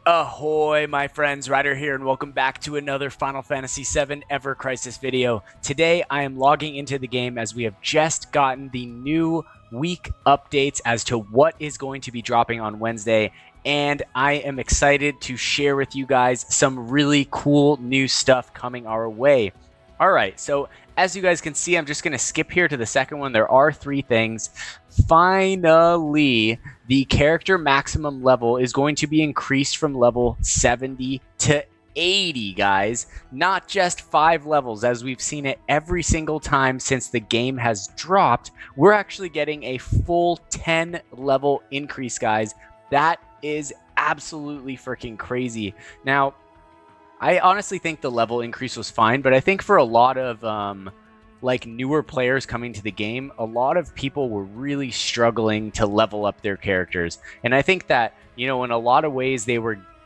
Ahoy, my friends, Ryder here, and welcome back to another Final Fantasy VII Ever Crisis video. Today, I am logging into the game as we have just gotten the new week updates as to what is going to be dropping on Wednesday, and I am excited to share with you guys some really cool new stuff coming our way. Alright, so as you guys can see, I'm just going to skip here to the second one. There are 3 things. Finally, the character maximum level is going to be increased from level 70 to 80, guys. Not just 5 levels, as we've seen it every single time since the game has dropped. We're actually getting a full 10 level increase, guys. That is absolutely freaking crazy. Now, I honestly think the level increase was fine, but I think for a lot of like newer players coming to the game, a lot of people were really struggling to level up their characters. And I think that, you know, in a lot of ways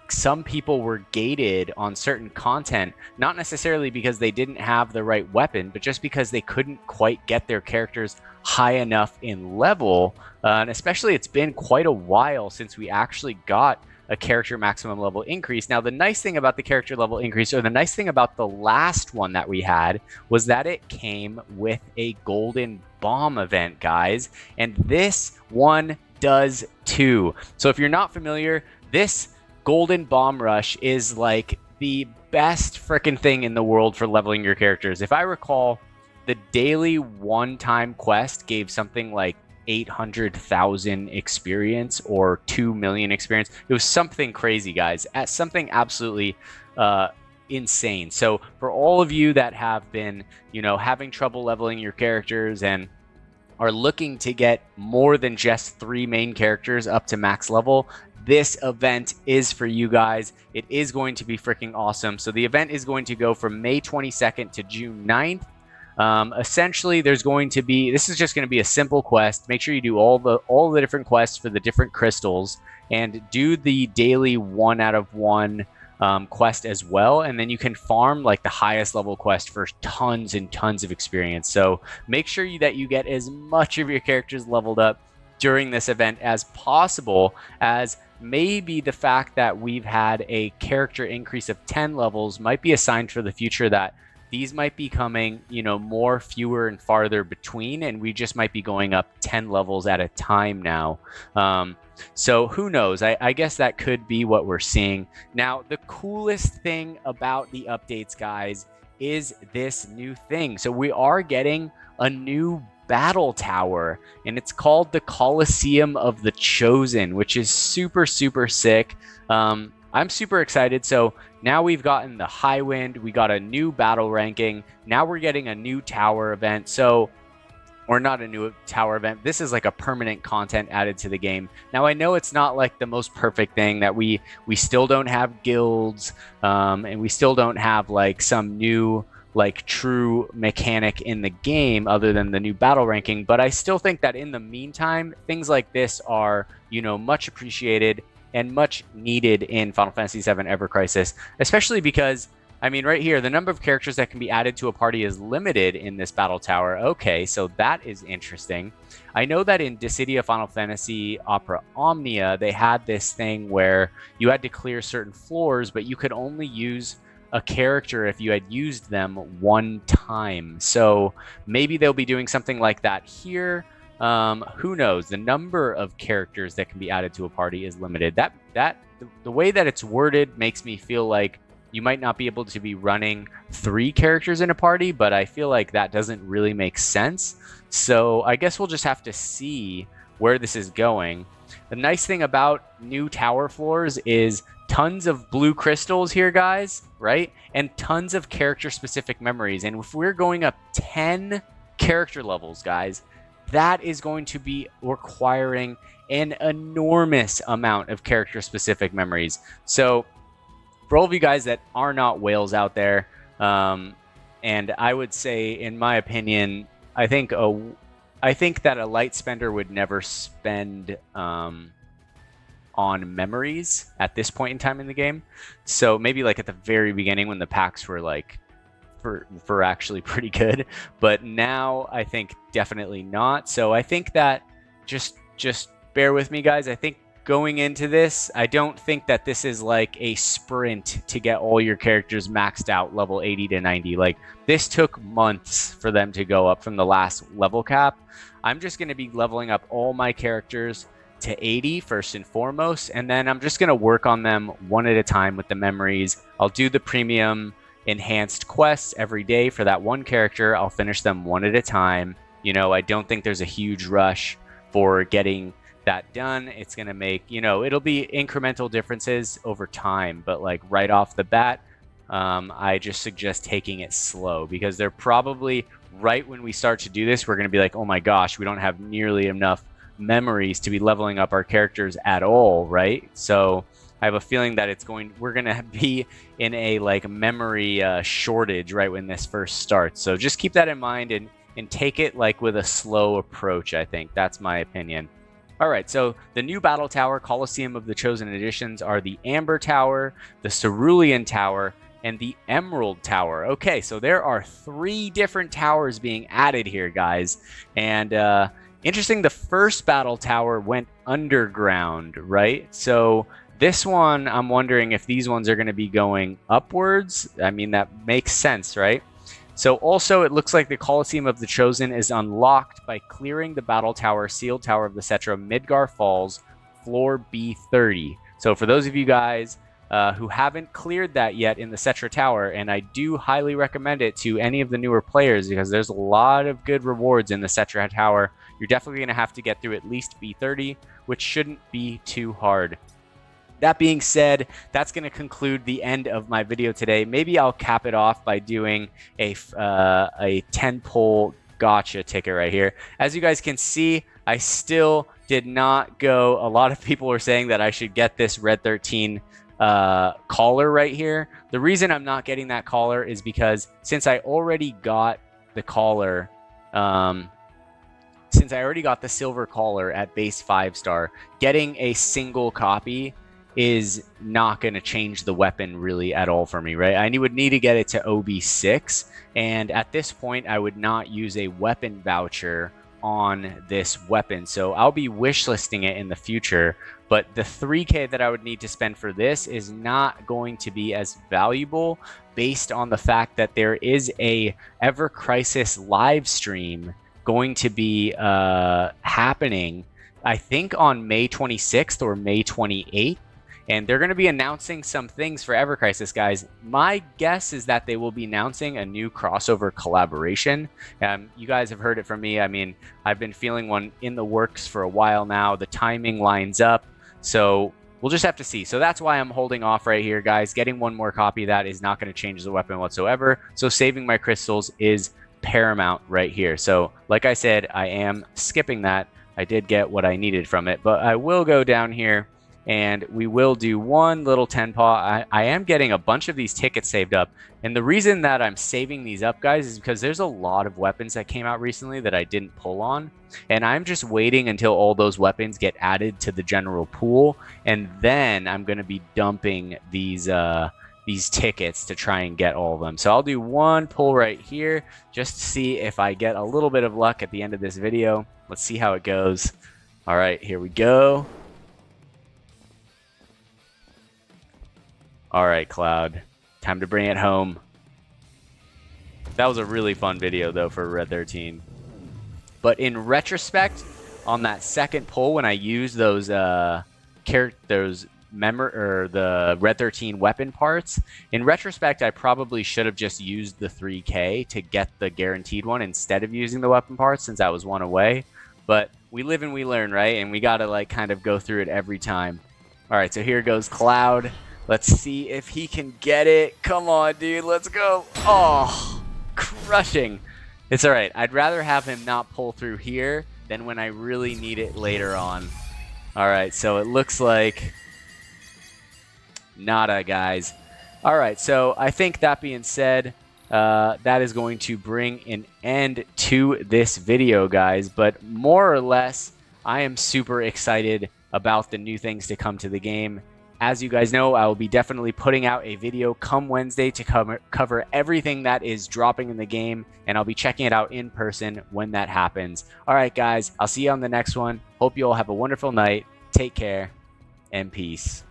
some people were gated on certain content, not necessarily because they didn't have the right weapon, but just because they couldn't quite get their characters high enough in level. And especially it's been quite a while since we actually got a character maximum level increase. Now, the nice thing about the character level increase, or the nice thing about the last one that we had, was that it came with a golden bomb event, guys. And this one does too. So if you're not familiar, this golden bomb rush is like the best freaking thing in the world for leveling your characters. If I recall, the daily one-time quest gave something like 800,000 experience or 2 million experience. It was something crazy, guys. At something absolutely insane. So for all of you that have been, you know, having trouble leveling your characters and are looking to get more than just 3 main characters up to max level, this event is for you guys. It is going to be freaking awesome. So the event is going to go from May 22nd to June 9th. Essentially, there's going to be, this is just going to be a simple quest. Make sure you do all the different quests for the different crystals and do the daily 1 out of 1 quest as well. And then you can farm like the highest level quest for tons and tons of experience. So make sure that you get as much of your characters leveled up during this event as possible, as maybe the fact that we've had a character increase of 10 levels might be a sign for the future that these might be coming, you know, more fewer and farther between, and we just might be going up 10 levels at a time now. So who knows? I guess that could be what we're seeing. Now, the coolest thing about the updates, guys, is this new thing. So we are getting a new battle tower, and it's called the Coliseum of the Chosen, which is super, super sick. I'm super excited. So now we've gotten the high wind, we got a new battle ranking, now we're getting a new tower event. So, or not a new tower event, this is like a permanent content added to the game. Now I know it's not like the most perfect thing, that we still don't have guilds, and we still don't have like some new like true mechanic in the game other than the new battle ranking, but I still think that in the meantime, things like this are, you know, much appreciated and much needed in Final Fantasy VII Ever Crisis, especially because, I mean, right here, the number of characters that can be added to a party is limited in this battle tower. Okay, so that is interesting. I know that in Dissidia Final Fantasy Opera Omnia, they had this thing where you had to clear certain floors, but you could only use a character if you had used them 1 time. So maybe they'll be doing something like that here. Who knows? The number of characters that can be added to a party is limited. The way that it's worded makes me feel like you might not be able to be running 3 characters in a party, but I feel like that doesn't really make sense. So I guess we'll just have to see where this is going. The nice thing about new tower floors is tons of blue crystals here, guys, right? And tons of character specific memories. And if we're going up 10 character levels, guys, that is going to be requiring an enormous amount of character specific memories. So for all of you guys that are not whales out there, and I would say, in my opinion, I think that a light spender would never spend on memories at this point in time in the game. So maybe like at the very beginning when the packs were like for actually pretty good, but now I think definitely not. So I think that just bear with me, guys. I think going into this, I don't think that this is like a sprint to get all your characters maxed out level 80 to 90. Like, this took months for them to go up from the last level cap. I'm just going to be leveling up all my characters to 80 first and foremost, and then I'm just going to work on them one at a time with the memories. I'll do the premium enhanced quests every day for that one character. I'll finish them one at a time. You know, I don't think there's a huge rush for getting that done. It's going to make, you know, it'll be incremental differences over time, but like right off the bat, I just suggest taking it slow, because they're probably right when we start to do this, we're going to be like, oh my gosh, we don't have nearly enough memories to be leveling up our characters at all, right? So I have a feeling that we're going to be in a like memory shortage right when this first starts. So just keep that in mind and take it like with a slow approach. I think that's my opinion. All right, so the new battle tower, Coliseum of the Chosen Editions, are the Amber Tower, the Cerulean Tower, and the Emerald Tower. Okay, so there are 3 different towers being added here, guys. And interesting, the first battle tower went underground, right? So this one, I'm wondering if these ones are going to be going upwards. I mean, that makes sense, right? So also, it looks like the Coliseum of the Chosen is unlocked by clearing the Battle Tower, Sealed Tower of the Cetra, Midgar Falls, floor B30. So for those of you guys who haven't cleared that yet in the Cetra Tower, and I do highly recommend it to any of the newer players, because there's a lot of good rewards in the Cetra Tower, you're definitely going to have to get through at least B30, which shouldn't be too hard. That being said, that's going to conclude the end of my video today. Maybe I'll cap it off by doing a 10-pull gacha ticket right here. As you guys can see, I still did not go. A lot of people were saying that I should get this Red 13 collar right here. The reason I'm not getting that collar is because since I already got the collar, since I already got the silver collar at base 5-star, getting a single copy is not going to change the weapon really at all for me, right? I would need to get it to OB6, and at this point, I would not use a weapon voucher on this weapon. So I'll be wishlisting it in the future, but the 3K that I would need to spend for this is not going to be as valuable based on the fact that there is a Ever Crisis live stream going to be happening, I think on May 26th or May 28th. And they're going to be announcing some things for Ever Crisis, guys. My guess is that they will be announcing a new crossover collaboration. You guys have heard it from me. I mean, I've been feeling one in the works for a while now. The timing lines up. So we'll just have to see. So that's why I'm holding off right here, guys. Getting one more copy of that is not going to change the weapon whatsoever. So saving my crystals is paramount right here. So like I said, I am skipping that. I did get what I needed from it. But I will go down here, and we will do one little 10-paw. I am getting a bunch of these tickets saved up. And the reason that I'm saving these up, guys, is because there's a lot of weapons that came out recently that I didn't pull on. And I'm just waiting until all those weapons get added to the general pool. And then I'm going to be dumping these tickets to try and get all of them. So I'll do one pull right here just to see if I get a little bit of luck at the end of this video. Let's see how it goes. All right, here we go. All right, Cloud. Time to bring it home. That was a really fun video, though, for Red 13. But in retrospect, on that second pull, when I used those the Red 13 weapon parts, in retrospect, I probably should have just used the 3K to get the guaranteed one instead of using the weapon parts, since I was one away. But we live and we learn, right? And we gotta like kind of go through it every time. All right, so here goes Cloud. Let's see if he can get it. Come on, dude. Let's go. Oh, crushing. It's all right. I'd rather have him not pull through here than when I really need it later on. All right, so it looks like nada, guys. All right, so I think that being said, that is going to bring an end to this video, guys. But more or less, I am super excited about the new things to come to the game. As you guys know, I will be definitely putting out a video come Wednesday to cover everything that is dropping in the game, and I'll be checking it out in person when that happens. All right, guys, I'll see you on the next one. Hope you all have a wonderful night. Take care, and peace.